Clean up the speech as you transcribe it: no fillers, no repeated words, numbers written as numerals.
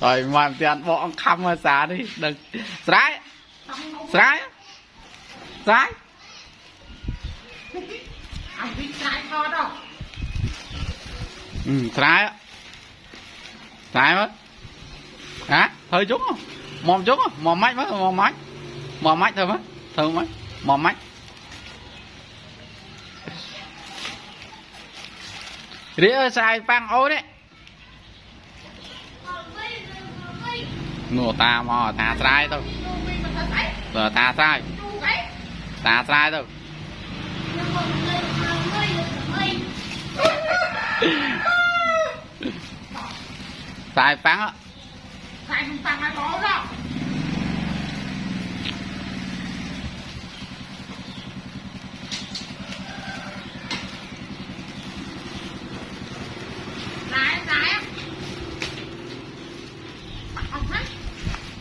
rồi mà tiền bọn khăm mà xả đi đừng trái trái trái ăn vịt trái thò đâu trái á trái mất hả hơi chút không mòm chút không mòm mách mất mòm mách thôi mất thôi mất mòm mách đĩa xài phăng ối đấy ngủ ta mò ta sai thôi rồi ta sai thôi sai phăng á sai không phăng ai có đâu